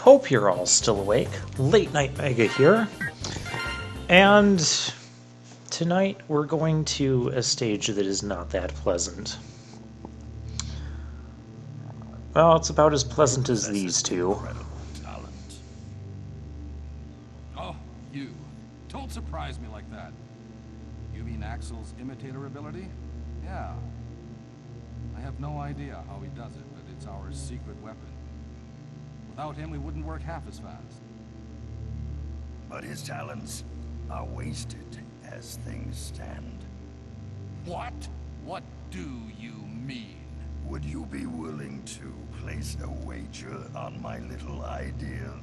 Hope you're all still awake. Late Night Mega here. And tonight we're going to a stage that is not that pleasant. Well, it's about as pleasant as these two. Oh, you. Don't surprise me like that. You mean Axel's imitator ability? Yeah. I have no idea how he does it, but it's our secret weapon. Without him, we wouldn't work half as fast. But his talents are wasted as things stand. What? What do you mean? Would you be willing to place a wager on my little idea?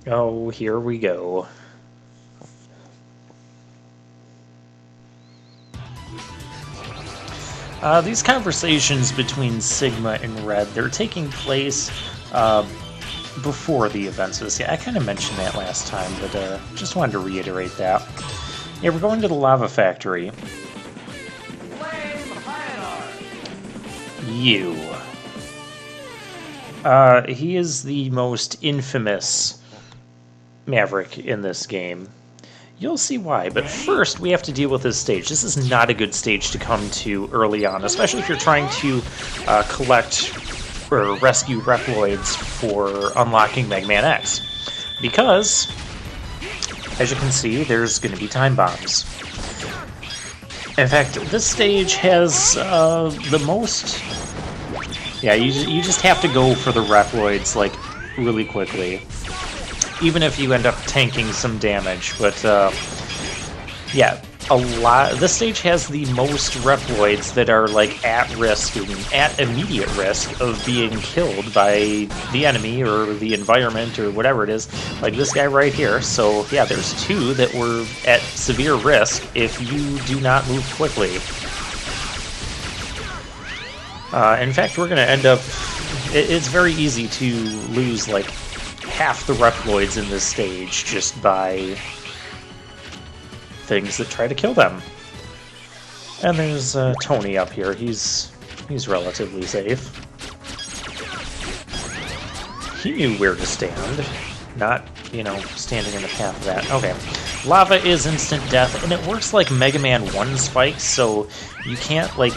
Oh, here we go. These conversations between Sigma and Red, they're taking place before the events of this. Yeah, I kind of mentioned that last time, but just wanted to reiterate that. Yeah, we're going to the lava factory. You. He is the most infamous Maverick in this game. You'll see why, but first we have to deal with this stage. This is not a good stage to come to early on, especially if you're trying to collect or rescue Reploids for unlocking Mega Man X. Because, as you can see, there's going to be time bombs. In fact, this stage has the most... Yeah, you just have to go for the Reploids, like, really quickly. Even if you end up tanking some damage, but yeah, a lot. This stage has the most Reploids that are like at risk and at immediate risk of being killed by the enemy or the environment or whatever it is, like this guy right here. So yeah, there's two that were at severe risk if you do not move quickly. In fact, we're going to end up... It's very easy to lose like half the Reploids in this stage just by things that try to kill them. And there's Tony up here. He's relatively safe. He knew where to stand, not, you know, standing in the path of that. Okay. Lava is instant death, and it works like Mega Man 1 spikes, so you can't, like,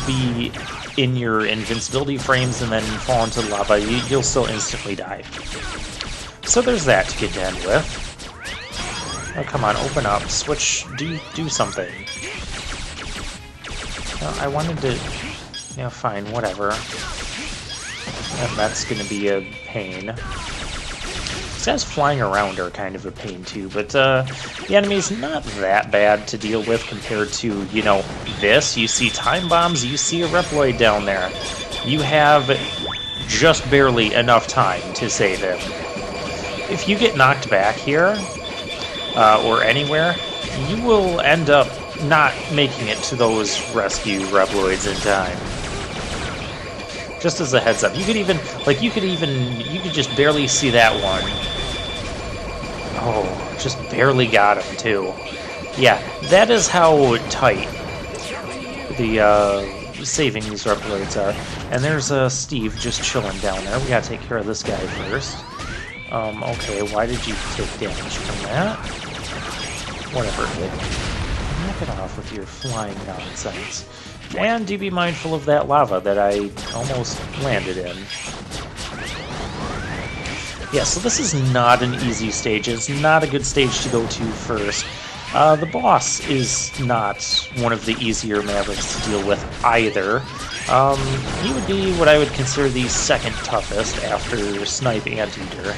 be in your invincibility frames and then fall into lava. You'll still instantly die. So there's that to contend with. Oh, come on, open up, switch, do something. I wanted to... Yeah, fine, whatever. And that's gonna be a pain. These guys flying around are kind of a pain too, but the enemy's not that bad to deal with compared to, you know, this. You see time bombs, you see a Reploid down there. You have just barely enough time to save him. If you get knocked back here, or anywhere, you will end up not making it to those rescue Reploids in time. Just as a heads up, you could even, like, you could just barely see that one. Oh, just barely got him, too. Yeah, that is how tight the, saving these Reploids are. And there's, Steve just chilling down there. We gotta take care of this guy first. Okay, why did you take damage from that? Whatever. Knock it off with your flying nonsense. And do be mindful of that lava that I almost landed in. Yeah, so this is not an easy stage. It's not a good stage to go to first. The boss is not one of the easier Mavericks to deal with either. He would be what I would consider the second toughest after Snipe Anteater.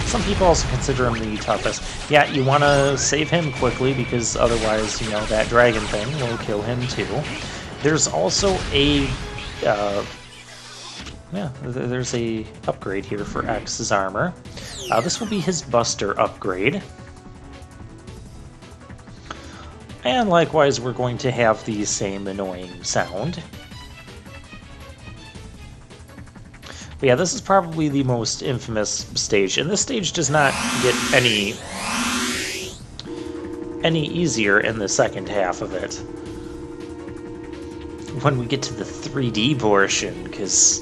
Some people also consider him the toughest. Yeah, you want to save him quickly because otherwise, you know, that dragon thing will kill him too. There's also a, there's a upgrade here for X's armor. This will be his Buster upgrade. And likewise, we're going to have the same annoying sound. But yeah, this is probably the most infamous stage, and this stage does not get any easier in the second half of it. When we get to the 3D portion, because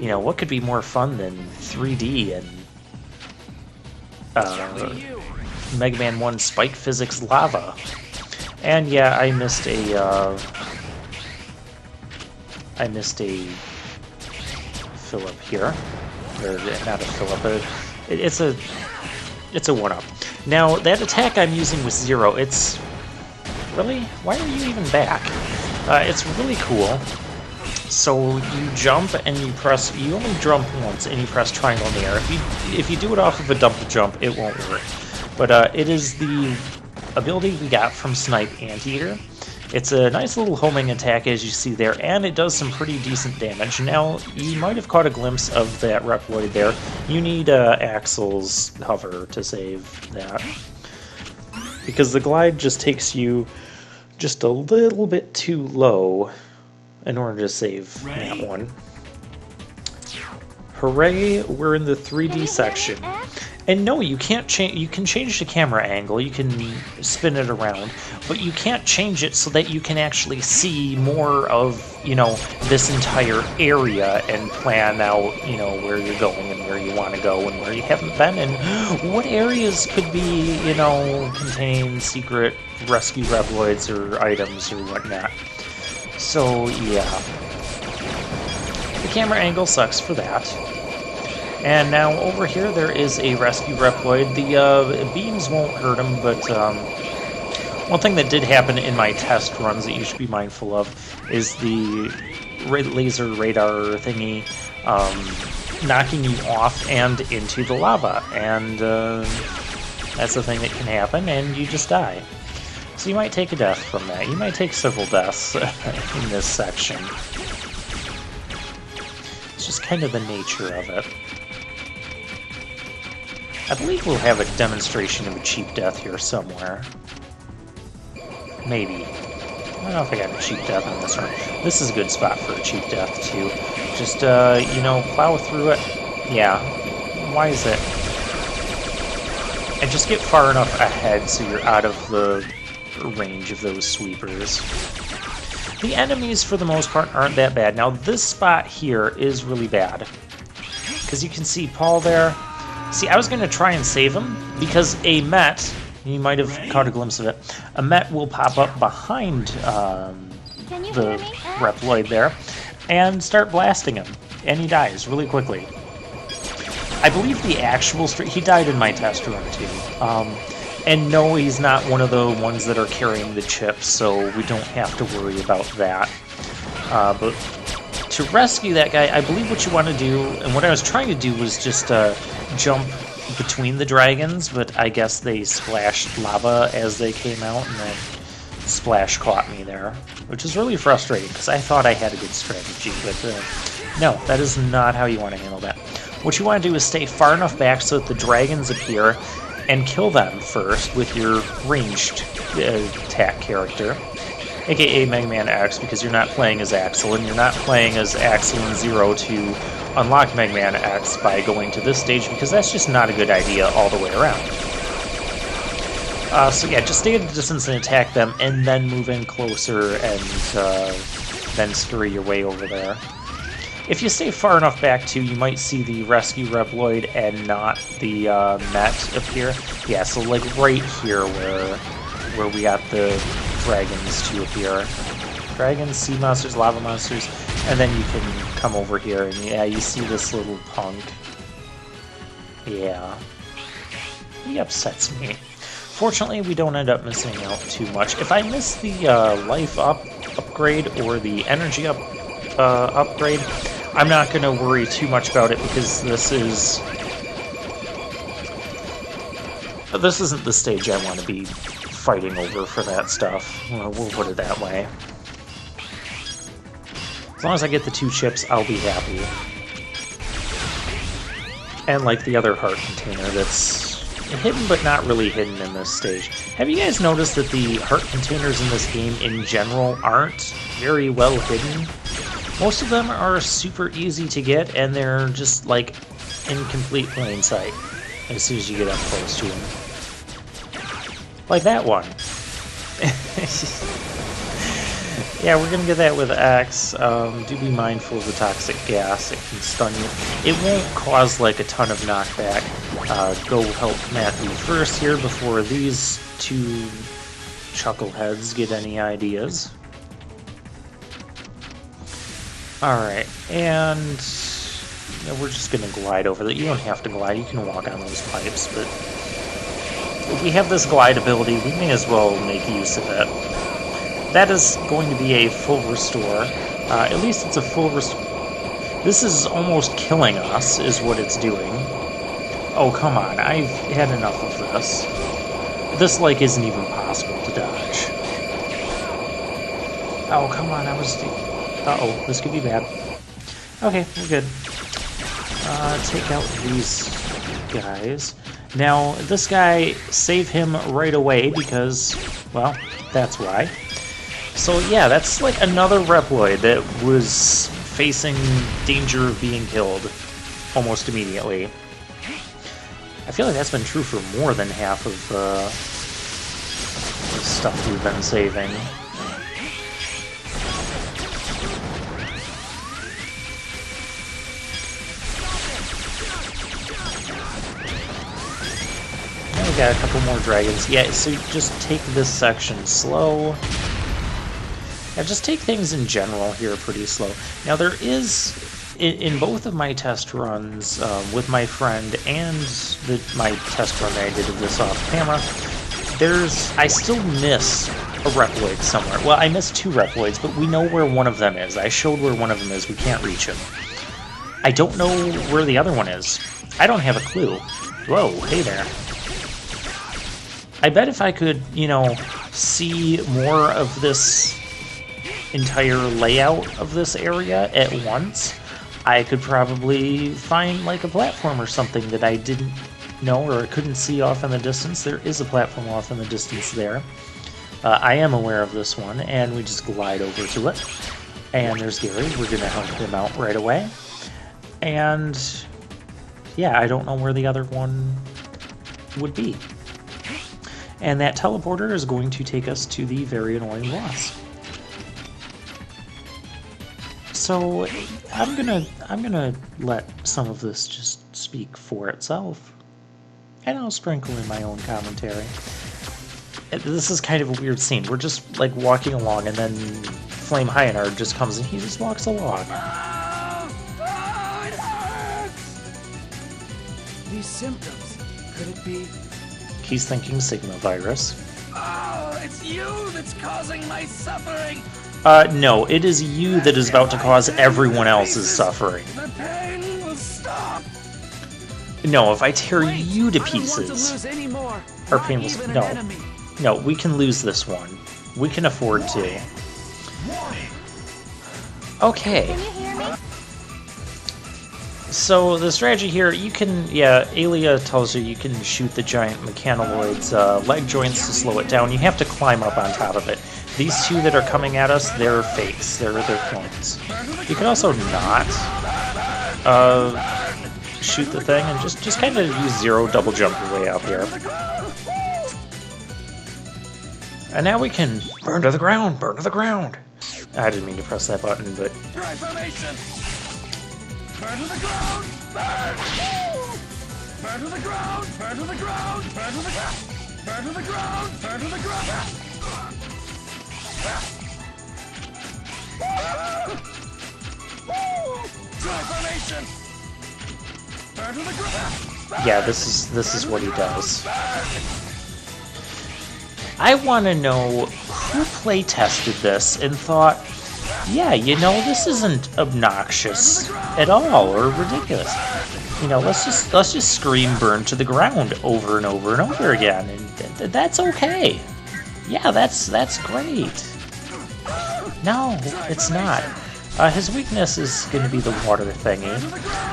You know, what could be more fun than 3D and Mega Man 1 Spike Physics Lava? And yeah, I missed a Philip here, or not a Philip, but it's a 1-up. Now that attack I'm using with Zero, it's really, why are you even back? It's really cool. So you jump and you only jump once and you press triangle in the air. If you do it off of a double jump, it won't work. But it is the ability we got from Snipe Anteater. It's a nice little homing attack, as you see there, and it does some pretty decent damage. Now, you might have caught a glimpse of that Reploid there. You need Axel's hover to save that, because the glide just takes you just a little bit too low in order to save that one. Hooray, we're in the 3D section. And no, you can't change. You can change the camera angle, you can spin it around, but you can't change it so that you can actually see more of, you know, this entire area and plan out, you know, where you're going and where you want to go and where you haven't been and what areas could be, you know, contain secret rescue Reploids or items or whatnot. So yeah, the camera angle sucks for that. And now over here there is a rescue Reploid. The beams won't hurt him, but one thing that did happen in my test runs that you should be mindful of is the laser radar thingy knocking you off and into the lava. And that's a thing that can happen, and you just die. So you might take a death from that. You might take several deaths in this section. It's just kind of the nature of it. I believe we'll have a demonstration of a cheap death here somewhere. Maybe. I don't know if I got a cheap death on this one. This is a good spot for a cheap death, too. Just, you know, plow through it. Yeah. Why is it? And just get far enough ahead so you're out of the range of those sweepers. The enemies, for the most part, aren't that bad. Now, this spot here is really bad. Because you can see Paul there. See, I was going to try and save him, because a Met, you might have caught a glimpse of it, a Met will pop up behind the Reploid there, and start blasting him, and he dies really quickly. I believe the actual he died in my test run too, and no, he's not one of the ones that are carrying the chips, so we don't have to worry about that. But to rescue that guy, I believe what you want to do, and what I was trying to do was just jump between the dragons, but I guess they splashed lava as they came out, and then Splash caught me there, which is really frustrating, because I thought I had a good strategy, but no, that is not how you want to handle that. What you want to do is stay far enough back so that the dragons appear, and kill them first with your ranged attack character, aka Mega Man X, because you're not playing as Axel, and you're not playing as Axel and Zero to unlock Mega Man X by going to this stage, because that's just not a good idea all the way around. So yeah, just stay at a distance and attack them, and then move in closer, and then scurry your way over there. If you stay far enough back too, you might see the rescue Reploid and not the Met appear. Yeah, so like right here where we got the dragons to appear. Dragons, sea monsters, lava monsters, and then you can come over here and yeah, you see this little punk. Yeah. He upsets me. Fortunately, we don't end up missing out too much. If I miss the life upgrade or the energy upgrade, I'm not going to worry too much about it, because this isn't the stage I want to be fighting over for that stuff. We'll put it that way. As long as I get the 2 chips, I'll be happy. And like the other heart container that's hidden but not really hidden in this stage. Have you guys noticed that the heart containers in this game in general aren't very well hidden? Most of them are super easy to get, and they're just like in complete plain sight as soon as you get up close to them. Like that one. Yeah, we're gonna get that with X. Do be mindful of the toxic gas. It can stun you. It won't cause like a ton of knockback. Go help Matthew first here before these two chuckleheads get any ideas. Alright, and we're just gonna glide over that. You don't have to glide, you can walk on those pipes, but if we have this glide ability, we may as well make use of it. That is going to be a full restore. At least it's a full restore. This is almost killing us, is what it's doing. Oh, come on. I've had enough of this. This, like, isn't even possible to dodge. Oh, come on. I was... Uh-oh. This could be bad. Okay, we're good. Take out these guys. Now, this guy, save him right away because, well, that's why. So yeah, that's like another Reploid that was facing danger of being killed almost immediately. I feel like that's been true for more than half of the stuff we've been saving. Now we got a couple more dragons. Yeah, so just take this section slow. Yeah, just take things in general here pretty slow. Now there is, in both of my test runs with my friend and my test run that I did of this off camera, I still miss a Reploid somewhere. Well, I missed two Reploids, but we know where one of them is. I showed where one of them is. We can't reach him. I don't know where the other one is. I don't have a clue. Whoa, hey there. I bet if I could, you know, see more of this entire layout of this area at once, I could probably find like a platform or something that I didn't know or couldn't see off in the distance. There is a platform off in the distance there. I am aware of this one, and we just glide over to it. And there's Gary. We're going to help him out right away. And yeah, I don't know where the other one would be. And that teleporter is going to take us to the very annoying boss. So I'm gonna let some of this just speak for itself, and I'll sprinkle in my own commentary. This is kind of a weird scene. We're just like walking along, and then Flame Hyenard just comes and he just walks along. These symptoms, could it be? He's thinking Sigma virus. Oh, it's you that's causing my suffering. No, it is you that is about to cause everyone else's suffering. The pain will stop. No, if I tear Wait, you to I don't want to pieces, lose any more. our Not pain will... even an No. enemy. No, we can lose this one. We can afford to. Okay. Can you hear me? So the strategy here, you can, yeah, Aelia tells you can shoot the giant mechanoloid's leg joints to slow it down. You have to climb up on top of it. These two that are coming at us, they're fakes. They're clones. You can also not shoot the thing and just kind of use zero double jump your way out here. And now we can burn to the ground, burn to the ground. I didn't mean to press that button, but... Transformation. Burn to the ground. Burn. Burn to the ground. Burn to the ground. Burn to the ground. Burn to the ground. Burn to the ground. Transformation. Burn to the ground. Yeah, this is what he does. I want to know who play tested this and thought, yeah, you know, this isn't obnoxious at all or ridiculous. You know, let's just scream burn to the ground over and over and over again, and that's okay. Yeah, that's great. No, it's not. His weakness is going to be the water thingy.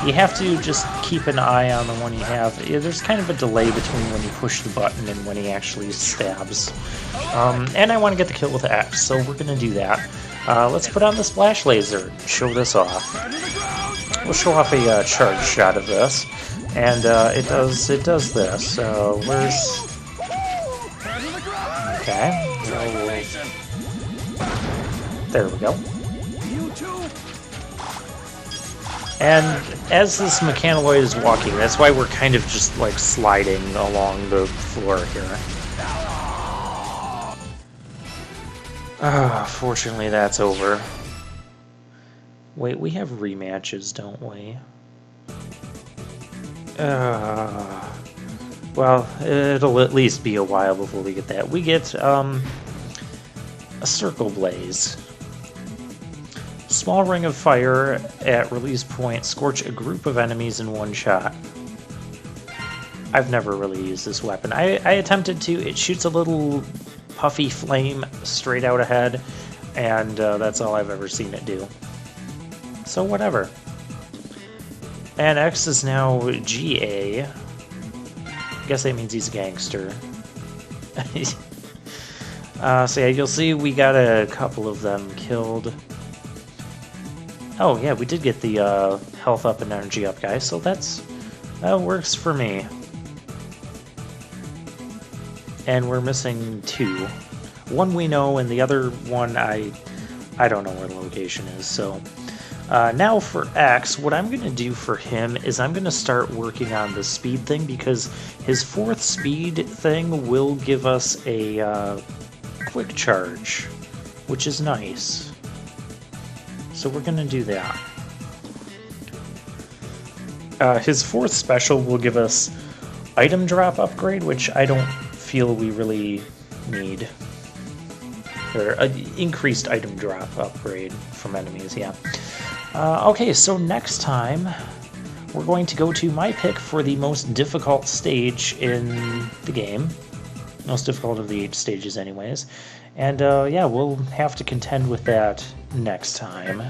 You have to just keep an eye on the one you have. There's kind of a delay between when you push the button and when he actually stabs. And I want to get the kill with X, so we're going to do that. Let's put on the splash laser and show this off. We'll show off a charge shot of this, and it does this. Where's... Okay. There we go. You too. And as this mechanoid is walking, that's why we're kind of just like sliding along the floor here. Fortunately that's over. Wait, we have rematches, don't we? Well, it'll at least be a while before we get that. We get, a Circle Blaze. Small ring of fire at release point. Scorch a group of enemies in one shot. I've never really used this weapon. I attempted to. It shoots a little puffy flame straight out ahead, and that's all I've ever seen it do. So whatever. And X is now GA. I guess that means he's a gangster. So yeah, you'll see we got a couple of them killed. Oh yeah, we did get the health up and energy up, guys, so that works for me. And we're missing 2. One we know, and the other one I don't know where the location is, so... now for X, what I'm going to do for him is I'm going to start working on the speed thing, because his 4th speed thing will give us a quick charge, which is nice. So we're going to do that. His 4th special will give us item drop upgrade, which I don't feel we really need. Or increased item drop upgrade from enemies, yeah. Okay, so next time we're going to go to my pick for the most difficult stage in the game. Most difficult of the 8 stages anyways. And yeah, we'll have to contend with that next time.